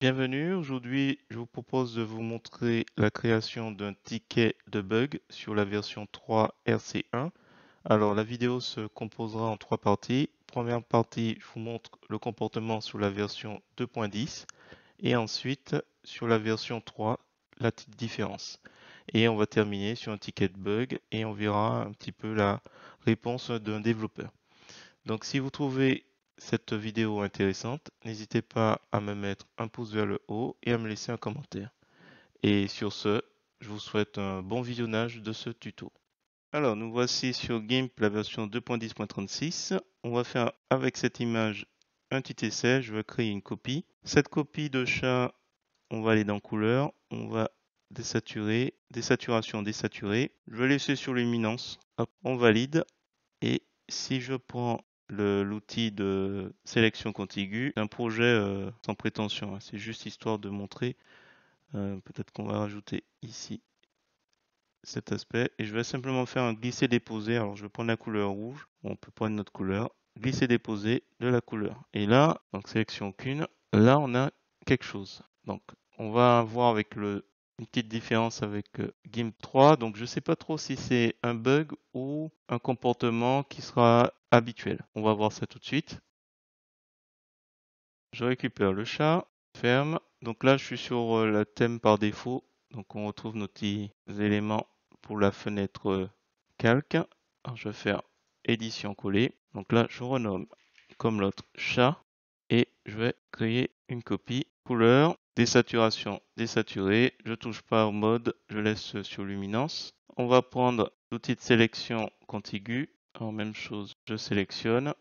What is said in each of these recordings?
Bienvenue, aujourd'hui je vous propose de vous montrer la création d'un ticket de bug sur la version 3 RC1. Alors la vidéo se composera en trois parties. Première partie, je vous montre le comportement sur la version 2.10 et ensuite sur la version 3, la petite différence. Et on va terminer sur un ticket de bug et on verra un petit peu la réponse d'un développeur. Donc si vous trouvez cette vidéo intéressante, n'hésitez pas à me mettre un pouce vers le haut et à me laisser un commentaire. Et sur ce, je vous souhaite un bon visionnage de ce tuto. Alors nous voici sur GIMP la version 2.10.36. On va faire avec cette image un petit essai. Je vais créer une copie. Cette copie de chat, on va aller dans couleur, on va désaturer, désaturation, désaturer. Je vais laisser sur luminance. Hop, on valide. Et si je prends l'outil de sélection contiguë, c'est un projet sans prétention, hein. C'est juste histoire de montrer. Peut-être qu'on va rajouter ici cet aspect. Et je vais simplement faire un glisser-déposer. Alors je vais prendre la couleur rouge. On peut prendre notre couleur. Glisser-déposer de la couleur. Et là, donc sélection aucune. Là, on a quelque chose. Donc on va voir avec une petite différence avec GIMP 3. Donc je ne sais pas trop si c'est un bug ou un comportement qui sera habituel. On va voir ça tout de suite. Je récupère le chat, ferme. Donc là, je suis sur le thème par défaut. Donc on retrouve nos petits éléments pour la fenêtre calque. Alors je vais faire édition coller. Donc là, je renomme comme l'autre chat et je vais créer une copie. Couleur, désaturation, désaturé. Je touche pas au mode, je laisse sur luminance. On va prendre l'outil de sélection contigu. Alors même chose, je sélectionne.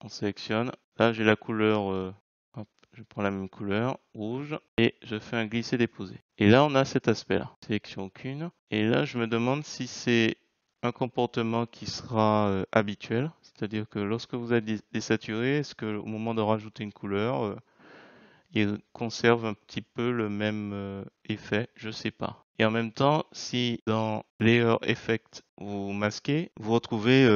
On sélectionne. Là, j'ai la couleur. Hop, je prends la même couleur, rouge, et je fais un glisser-déposer. Et là, on a cet aspect-là. Sélection aucune. Et là, je me demande si c'est un comportement qui sera habituel. C'est-à-dire que lorsque vous êtes désaturé, est-ce qu'au moment de rajouter une couleur, il conserve un petit peu le même effet? Je sais pas. Et en même temps, si dans Layer Effect, vous masquez, vous retrouvez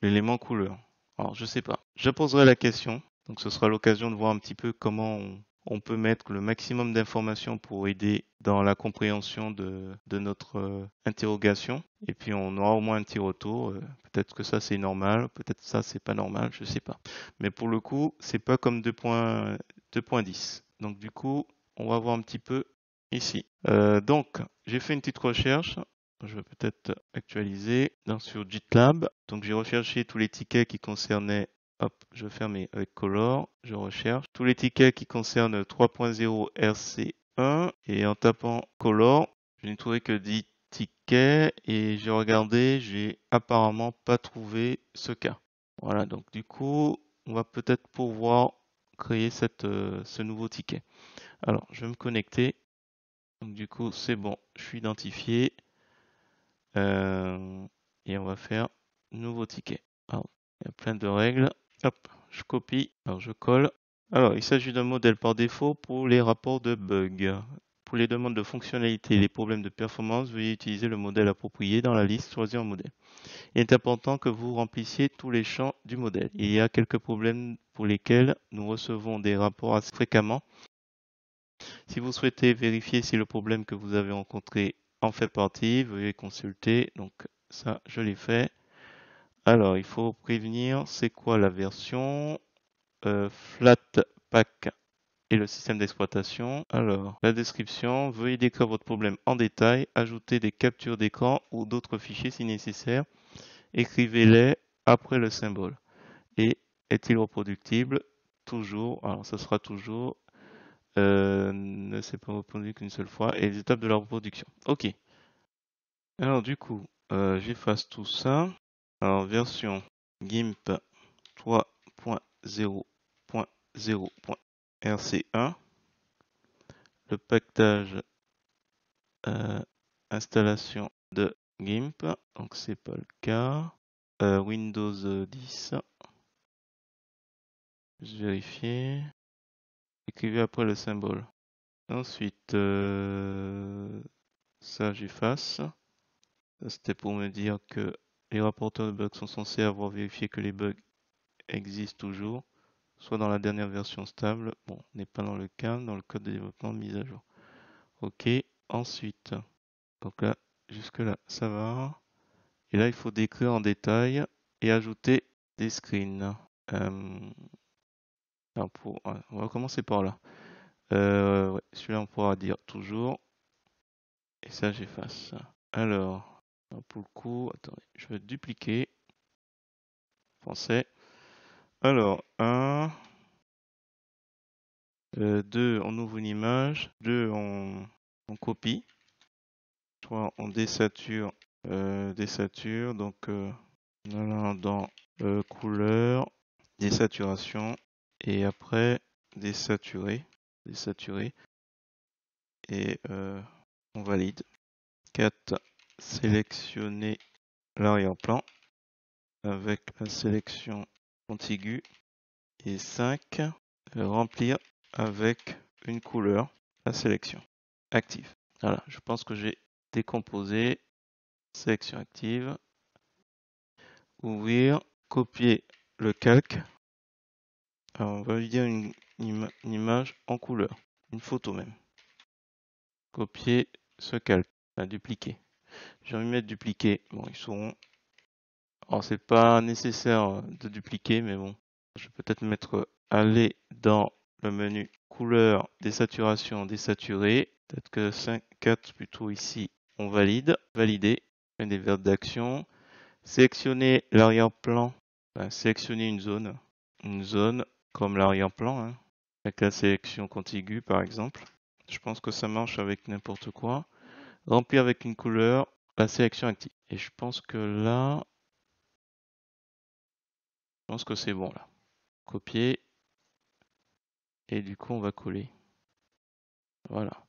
l'élément couleur. Alors, je sais pas. Je poserai la question. Donc, ce sera l'occasion de voir un petit peu comment on peut mettre le maximum d'informations pour aider dans la compréhension de notre interrogation. Et puis, on aura au moins un petit retour. Peut-être que ça, c'est normal. Peut-être ça, c'est pas normal. Je sais pas. Mais pour le coup, c'est pas comme 2.10. Donc, du coup, on va voir un petit peu ici. Donc, j'ai fait une petite recherche. Je vais peut-être actualiser sur GitLab. Donc, j'ai recherché tous les tickets qui concernaient. Hop, je ferme avec Color. Je recherche tous les tickets qui concernent 3.0 RC1 et en tapant Color, je n'ai trouvé que 10 tickets et j'ai regardé, j'ai apparemment pas trouvé ce cas. Voilà, donc du coup, on va peut-être pouvoir créer ce nouveau ticket. Alors, je vais me connecter. Donc du coup, c'est bon, je suis identifié. Et on va faire nouveau ticket. Alors, il y a plein de règles. Hop, je copie, alors je colle. Alors, il s'agit d'un modèle par défaut pour les rapports de bugs. Pour les demandes de fonctionnalités et les problèmes de performance, veuillez utiliser le modèle approprié dans la liste Choisir un modèle. Il est important que vous remplissiez tous les champs du modèle. Il y a quelques problèmes pour lesquels nous recevons des rapports assez fréquemment. Si vous souhaitez vérifier si le problème que vous avez rencontré en fait partie, veuillez consulter. Donc ça, je l'ai fait. Alors, il faut prévenir, c'est quoi la version Flatpak et le système d'exploitation. Alors, la description, veuillez décrire votre problème en détail, ajouter des captures d'écran ou d'autres fichiers si nécessaire. Écrivez-les après le symbole. Et est-il reproductible? Toujours. Alors, ça sera toujours. Ne s'est pas reproduit qu'une seule fois. Et les étapes de la reproduction. Ok. Alors, du coup, j'efface tout ça. Alors, version GIMP 3.0.0.rc1. Le paquetage installation de GIMP. Donc, c'est pas le cas. Windows 10. Je vérifie. Écrivez après le symbole. Ensuite, ça j'efface. C'était pour me dire que les rapporteurs de bugs sont censés avoir vérifié que les bugs existent toujours. soit dans la dernière version stable. Bon, on n'est pas dans le cas, dans le code de développement de mise à jour. Ok, ensuite, donc là, jusque là, ça va. Et là, il faut décrire en détail et ajouter des screens. On va commencer par là. Ouais, celui-là, on pourra dire toujours. Et ça, j'efface. Alors, pour le coup, attendez, je vais dupliquer. Français. Alors, 1, 2, on ouvre une image. 2, on copie. 3, on désature. Désature, donc on a dans couleur, désaturation. Et après, désaturer. Désaturer. Et on valide. 4, sélectionner l'arrière-plan avec la sélection contiguë. Et 5, remplir avec une couleur la sélection active. Voilà, je pense que j'ai décomposé. Sélection active. Ouvrir, copier le calque. Alors, on va lui dire une image en couleur, une photo même. Copier ce calque, dupliquer. J'ai envie de mettre dupliquer. Bon, ils seront. Alors, c'est pas nécessaire de dupliquer, mais bon. Je vais peut-être mettre aller dans le menu couleur, désaturation, désaturer. Peut-être que 5, 4 plutôt ici, on valide. Valider. Des verbes d'action. Sélectionner l'arrière-plan. Sélectionner une zone comme l'arrière-plan, hein, avec la sélection contiguë par exemple. Je pense que ça marche avec n'importe quoi. Remplir avec une couleur la sélection active. Et je pense que là, c'est bon là. Copier. Et du coup, on va coller. Voilà.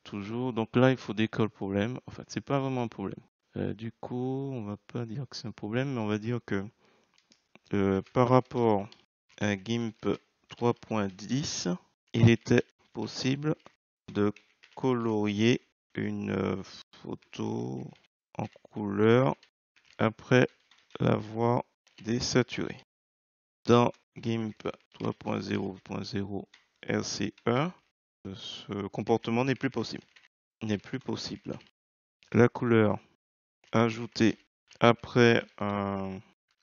Toujours. Donc là, il faut décoller le problème. En fait, c'est pas vraiment un problème. Du coup, on va pas dire que c'est un problème, mais on va dire que par rapport à GIMP 3.10, il était possible de colorier une photo en couleur après l'avoir désaturée. Dans GIMP 3.0.0 RC1, ce comportement n'est plus possible. La couleur ajoutée après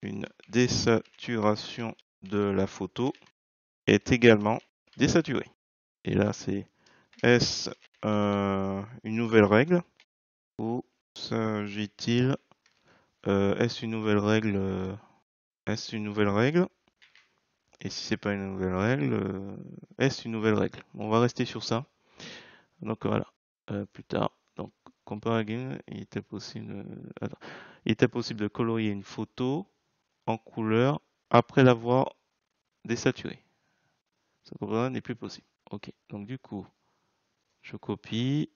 une désaturation de la photo est également désaturée. Et là, c'est est-ce une nouvelle règle ou s'agit-il est-ce une nouvelle règle et si c'est pas une nouvelle règle, est-ce une nouvelle règle? On va rester sur ça. Donc voilà, plus tard. Donc compare again, il était possible de colorier une photo en couleur après l'avoir désaturée. Ce comportement n'est plus possible. Ok, donc du coup, je copie.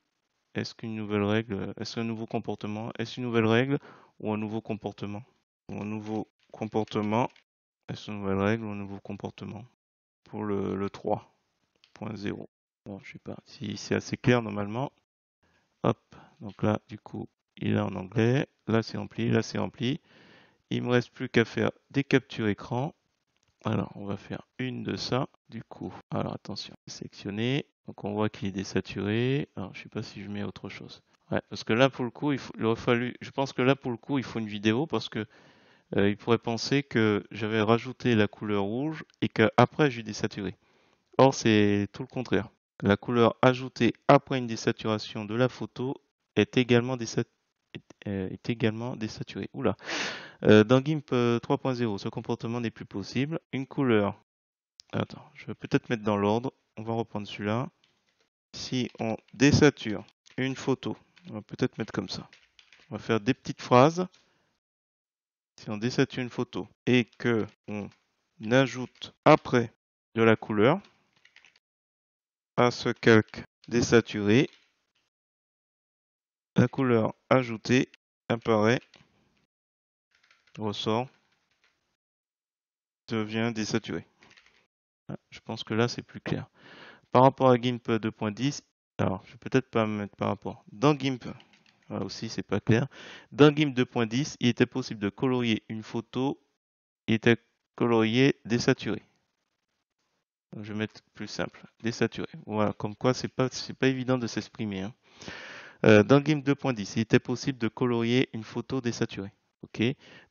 Est-ce qu'une nouvelle règle, est-ce un nouveau comportement? Est-ce une nouvelle règle ou un nouveau comportement? Ou un nouveau comportement? Est-ce une nouvelle règle ou un nouveau comportement? Pour le 3.0. Bon, je sais pas si c'est assez clair normalement. Hop, donc là, du coup, il est en anglais. Là, c'est rempli, là, c'est rempli. Il me reste plus qu'à faire des captures écran. Alors, on va faire une de ça. Du coup, alors attention, sélectionner. Donc, on voit qu'il est désaturé. Alors, je sais pas si je mets autre chose. Ouais, parce que là, pour le coup, il aurait fallu. Je pense que là, pour le coup, il faut une vidéo parce que il pourrait penser que j'avais rajouté la couleur rouge et qu'après, j'ai désaturé. Or, c'est tout le contraire. La couleur ajoutée après une désaturation de la photo est également désaturée. Oula. Dans GIMP 3.0, ce comportement n'est plus possible. Une couleur. Attends, je vais peut-être mettre dans l'ordre. On va reprendre celui-là. Si on désature une photo, on va peut-être mettre comme ça. On va faire des petites phrases. Si on désature une photo et que on ajoute après de la couleur à ce calque désaturé, la couleur ajoutée apparaît, ressort, devient désaturée. Je pense que là c'est plus clair. Par rapport à GIMP 2.10, alors je vais peut-être pas me mettre par rapport. Dans GIMP, là aussi c'est pas clair. Dans GIMP 2.10, il était possible de colorier une photo. Il était colorier, désaturé. Donc, je vais mettre plus simple, désaturé. Voilà, comme quoi c'est pas évident de s'exprimer, hein. Dans GIMP 2.10, il était possible de colorier une photo désaturée. Ok.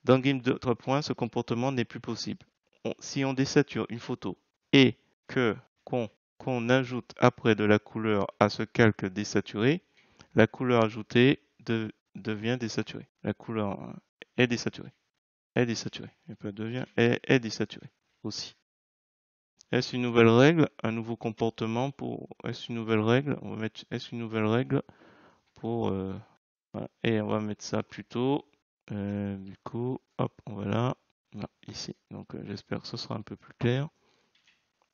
Dans GIMP 2.3, ce comportement n'est plus possible. Si on désature une photo et que qu'on ajoute après de la couleur à ce calque désaturé, la couleur ajoutée devient désaturée. La couleur est désaturée. Est désaturée. Et pas devient, est désaturée aussi. Est-ce une nouvelle règle, un nouveau comportement pour. Est-ce une nouvelle règle? On va mettre est-ce une nouvelle règle pour. Voilà. Et on va mettre ça plutôt. Du coup, hop, on va là. Ici. Donc j'espère que ce sera un peu plus clair.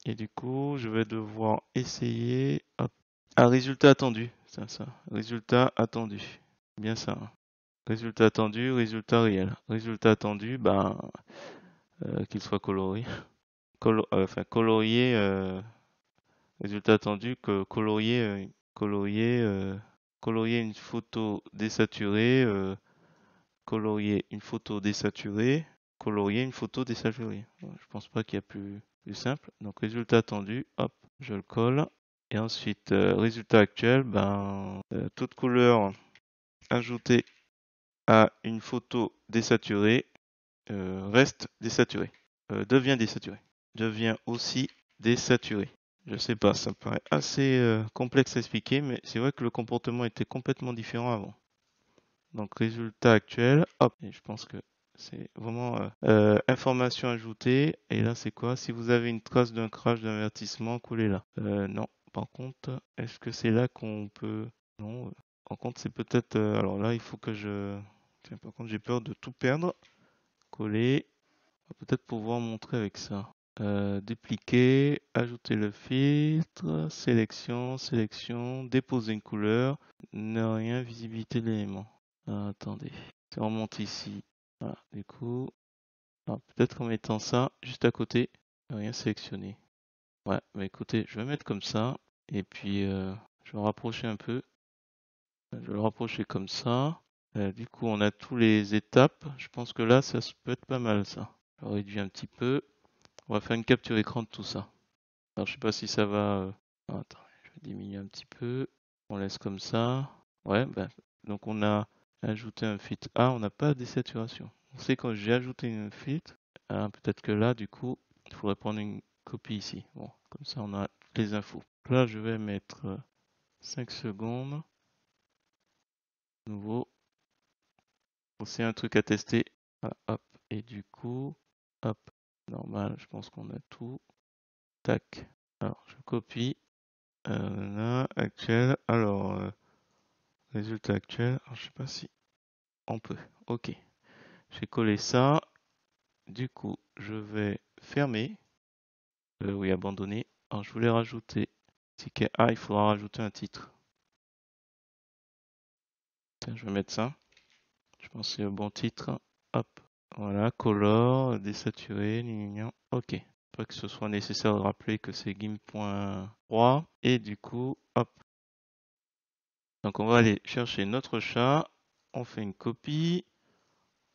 Et du coup, je vais devoir essayer. Hop. Ah, résultat attendu. Ça. Résultat attendu. Bien ça, hein. Résultat attendu, résultat réel. Résultat attendu, ben, qu'il soit coloré. Enfin, colorier. Résultat attendu que colorier une photo désaturée, colorier une photo désaturée, colorier une photo désaturée. Je pense pas qu'il y a plus simple. Donc résultat attendu, hop, je le colle. Et ensuite, résultat actuel, ben, toute couleur ajoutée à une photo désaturée reste désaturée, devient aussi désaturée. Je sais pas, ça me paraît assez complexe à expliquer, mais c'est vrai que le comportement était complètement différent avant. Donc résultat actuel, hop, et je pense que c'est vraiment information ajoutée. Et là c'est quoi? Si vous avez une trace d'un crash d'avertissement, coulez là. Non, par contre, est-ce que c'est là qu'on peut... Non, par contre c'est peut-être... alors là il faut que je... Tiens, par contre j'ai peur de tout perdre. Coller, on va peut-être pouvoir montrer avec ça. Dupliquer, ajouter le filtre, sélection, déposer une couleur, ne rien, visibilité de l'élément. Attendez, si on remonte ici, voilà, du coup, peut-être en mettant ça juste à côté, ne rien sélectionner. Ouais, bah écoutez, je vais mettre comme ça, et puis je vais rapprocher un peu. Je vais le rapprocher comme ça. Du coup, on a tous les étapes. Je pense que là, ça peut être pas mal ça. Je réduis un petit peu. On va faire une capture écran de tout ça. Alors, je sais pas si ça va. Attends, je vais diminuer un petit peu. On laisse comme ça. Ouais, ben, donc on a ajouté un filtre. Ah, on n'a pas de saturation. On sait quand j'ai ajouté un filtre. Peut-être que là, du coup, il faudrait prendre une copie ici. Bon, comme ça, on a toutes les infos. Là, je vais mettre 5 secondes. Nouveau. C'est un truc à tester. Voilà, hop. Et du coup, hop. Normal, je pense qu'on a tout. Tac. Alors, je copie. Là, actuel. Alors, résultat actuel. Alors, je sais pas si on peut. Ok. J'ai collé ça. Du coup, je vais fermer. Oui, abandonner. Alors, je voulais rajouter. Ah, il faudra rajouter un titre. Tiens, je vais mettre ça. Je pense que c'est le bon titre. Hop. Voilà, color, désaturé, ok. Pas que ce soit nécessaire de rappeler que c'est GIMP.3. Et du coup, hop. Donc on va aller chercher notre chat. On fait une copie.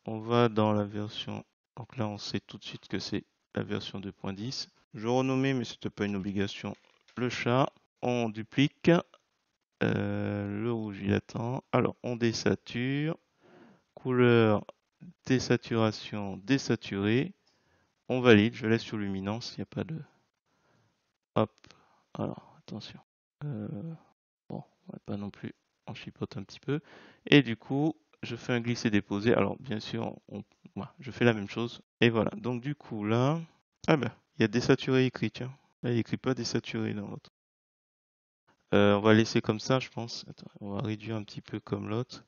On va dans la version. Donc là, on sait tout de suite que c'est la version 2.10. Je renommais, mais c'était pas une obligation. Le chat. On duplique. Le rouge, il attend. Alors, on désature. Couleur, désaturation, désaturé. On valide, je laisse sur luminance, il n'y a pas de... Hop, alors attention. Bon, on va pas non plus, on chipote un petit peu. Et du coup, je fais un glisser-déposer. Alors bien sûr, voilà, je fais la même chose. Et voilà, donc du coup là... Ah ben, il y a désaturé écrit, tiens. Là, il écrit pas désaturé dans l'autre. On va laisser comme ça, je pense. Attends, on va réduire un petit peu comme l'autre.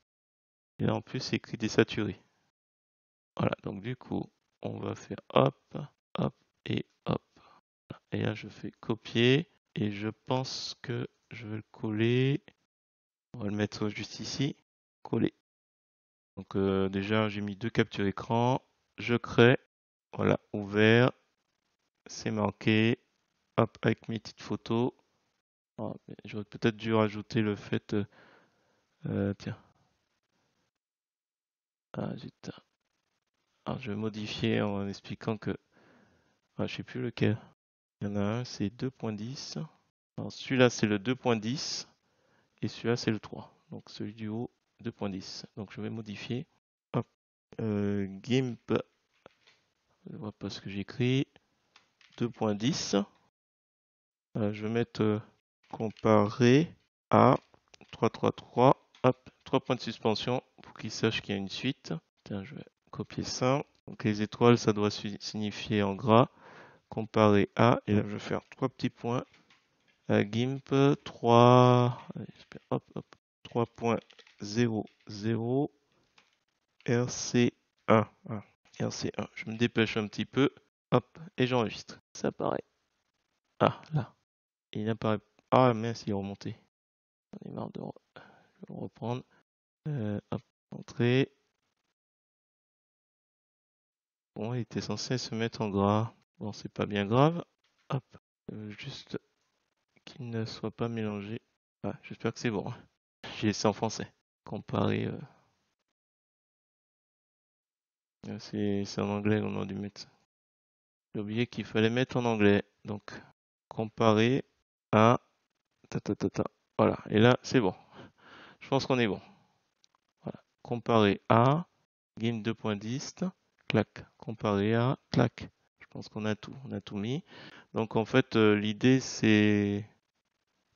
Et là, en plus, c'est écrit désaturé. Voilà, donc du coup, on va faire hop, hop et hop. Et là, je fais copier. Et je pense que je vais le coller. On va le mettre juste ici. Coller. Donc déjà, j'ai mis 2 captures écran. Je crée. Voilà, ouvert. C'est marqué. Hop, avec mes petites photos. Oh, j'aurais peut-être dû rajouter le fait... tiens. Ah, zut. Alors, je vais modifier en expliquant que Ah, je sais plus lequel. Il y en a un, c'est 2.10. Alors celui-là, c'est le 2.10 et celui-là, c'est le 3. Donc celui du haut, 2.10. Donc je vais modifier. Hop. GIMP, je vois pas ce que j'écris. 2.10. Je vais mettre comparé à 333. Hop, 3 points de suspension pour qu'il sache qu'il y a une suite. Tiens, je vais copier ça. Donc les étoiles, ça doit signifier en gras. Comparé à, et là je vais faire 3 petits points. GIMP 3, hop, hop, 3.00 RC1. Ah, RC1. Je me dépêche un petit peu. Hop, et j'enregistre. Ça apparaît. Ah, là. Il apparaît. Ah, mince, il est remonté. J'en ai marre de reprendre. Hop, entrée. Bon, il était censé se mettre en gras. Bon, c'est pas bien grave. Hop, juste qu'il ne soit pas mélangé. Ah, j'espère que c'est bon. J'ai laissé en français. Comparer. C'est en anglais qu'on a dû mettre. J'ai oublié qu'il fallait mettre en anglais. Donc, comparer à. Voilà. Et là, c'est bon. Je pense qu'on est bon. Voilà. Comparer à. GIMP 2.10. Clac. Comparer à. Clac. Je pense qu'on a tout. On a tout mis. Donc, en fait, l'idée, c'est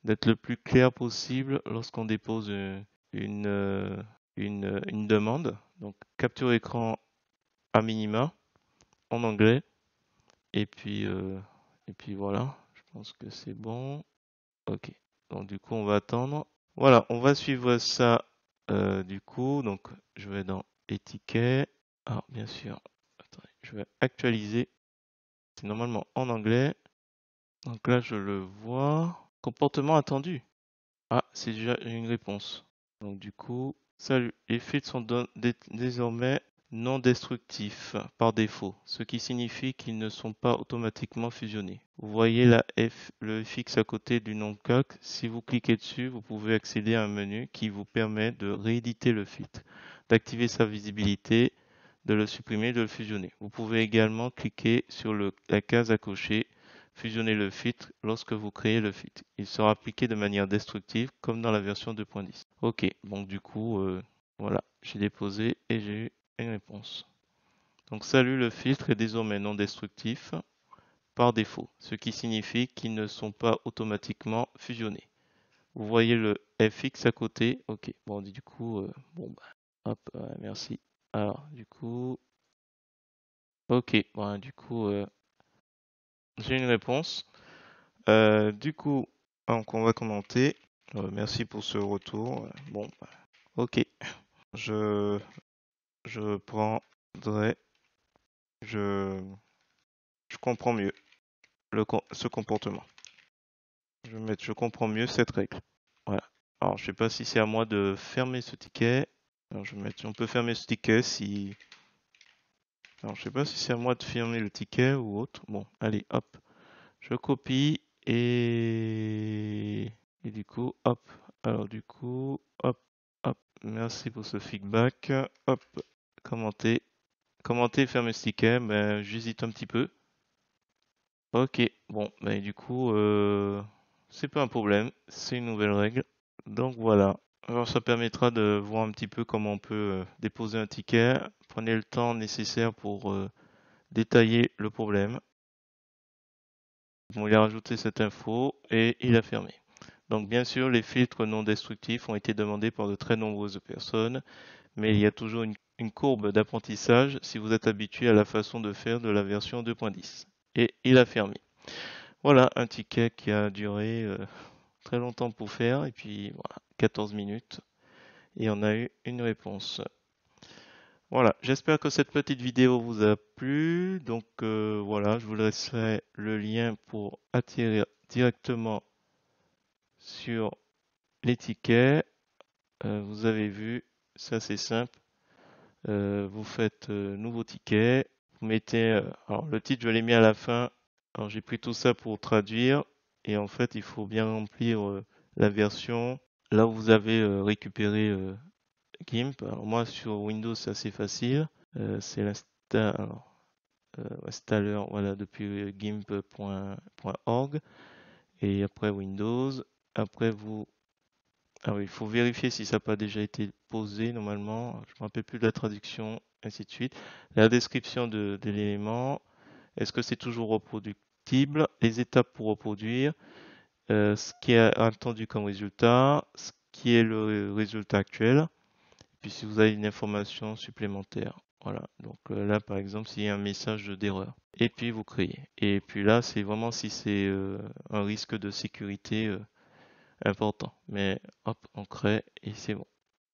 d'être le plus clair possible lorsqu'on dépose une, une demande. Donc, capture écran à minima en anglais. Et puis voilà, je pense que c'est bon. Ok. Donc du coup, on va attendre. Voilà, on va suivre ça du coup. Donc je vais dans étiquette. Alors bien sûr, attendez, je vais actualiser. C'est normalement en anglais. Donc là, je le vois. Comportement attendu. Ah, c'est déjà une réponse. Donc du coup, salut. Les filtres sont désormais non destructifs par défaut, ce qui signifie qu'ils ne sont pas automatiquement fusionnés. Vous voyez le FX à côté du nom calque. Si vous cliquez dessus, vous pouvez accéder à un menu qui vous permet de rééditer le filtre, d'activer sa visibilité, de le supprimer, de le fusionner. Vous pouvez également cliquer sur la case à cocher fusionner le filtre lorsque vous créez le filtre. Il sera appliqué de manière destructive comme dans la version 2.10. Ok, donc du coup, voilà, j'ai déposé et j'ai eu une réponse. Donc salut, le filtre est désormais non destructif par défaut, ce qui signifie qu'ils ne sont pas automatiquement fusionnés. Vous voyez le FX à côté. Ok, bon, du coup, bon, bah, hop, merci. Alors, du coup, ok, bon, du coup, j'ai une réponse. Du coup, donc on va commenter. Merci pour ce retour. Bon, bah, ok. Je, je prendrai, je, je comprends mieux ce comportement. Je vais mettre, je comprends mieux cette règle. Voilà. Alors, je sais pas si c'est à moi de fermer ce ticket. Alors, je vais mettre, on peut fermer ce ticket si. Alors, je sais pas si c'est à moi de fermer le ticket ou autre. Bon, allez, hop. Je copie et du coup, hop. Alors du coup, hop, hop. Merci pour ce feedback. Hop, commenter. Commenter, fermer ce ticket. Ben, j'hésite un petit peu. Ok, bon, ben du coup, c'est pas un problème. C'est une nouvelle règle. Donc voilà. Alors ça permettra de voir un petit peu comment on peut déposer un ticket. Prenez le temps nécessaire pour détailler le problème. Bon, il a rajouté cette info et il a fermé. Donc bien sûr, les filtres non destructifs ont été demandés par de très nombreuses personnes, mais il y a toujours une courbe d'apprentissage si vous êtes habitué à la façon de faire de la version 2.10. Et il a fermé. Voilà un ticket qui a duré très longtemps pour faire, et puis voilà, 14 minutes, et on a eu une réponse. Voilà, j'espère que cette petite vidéo vous a plu. Donc voilà, je vous laisserai le lien pour atterrir directement sur les tickets. Vous avez vu, ça c'est simple. Vous faites nouveau ticket. Vous mettez, alors le titre je l'ai mis à la fin. Alors j'ai pris tout ça pour traduire. Et en fait, il faut bien remplir la version là où vous avez récupéré GIMP. Alors moi sur Windows c'est assez facile. C'est l'instant. installer, voilà, depuis gimp.org et après Windows. Après ah oui, il faut vérifier si ça n'a pas déjà été posé normalement. Je ne me rappelle plus de la traduction, ainsi de suite. La description de l'élément. Est-ce que c'est toujours reproductible? Les étapes pour reproduire. Ce qui est attendu comme résultat. Ce qui est le résultat actuel. Puis si vous avez une information supplémentaire. Voilà. Donc là, par exemple, s'il y a un message d'erreur. Et puis vous créez. Et puis là, c'est vraiment si c'est un risque de sécurité important. Mais hop, on crée et c'est bon.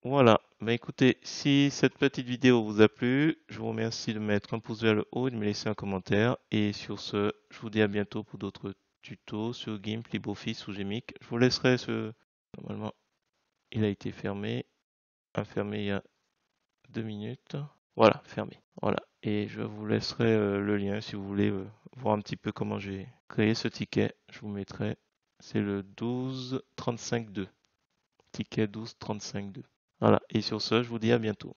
Voilà. Bah écoutez, si cette petite vidéo vous a plu, je vous remercie de mettre un pouce vers le haut et de me laisser un commentaire. Et sur ce, je vous dis à bientôt pour d'autres tutos sur GIMP, LibreOffice ou Gmic. Je vous laisserai ce... Normalement, il a été fermé. Fermé il y a 2 minutes. Voilà, fermé. Voilà. Et je vous laisserai le lien si vous voulez voir un petit peu comment j'ai créé ce ticket. Je vous mettrai. C'est le 12.35.2. Ticket 12.35.2. Voilà. Et sur ce, je vous dis à bientôt.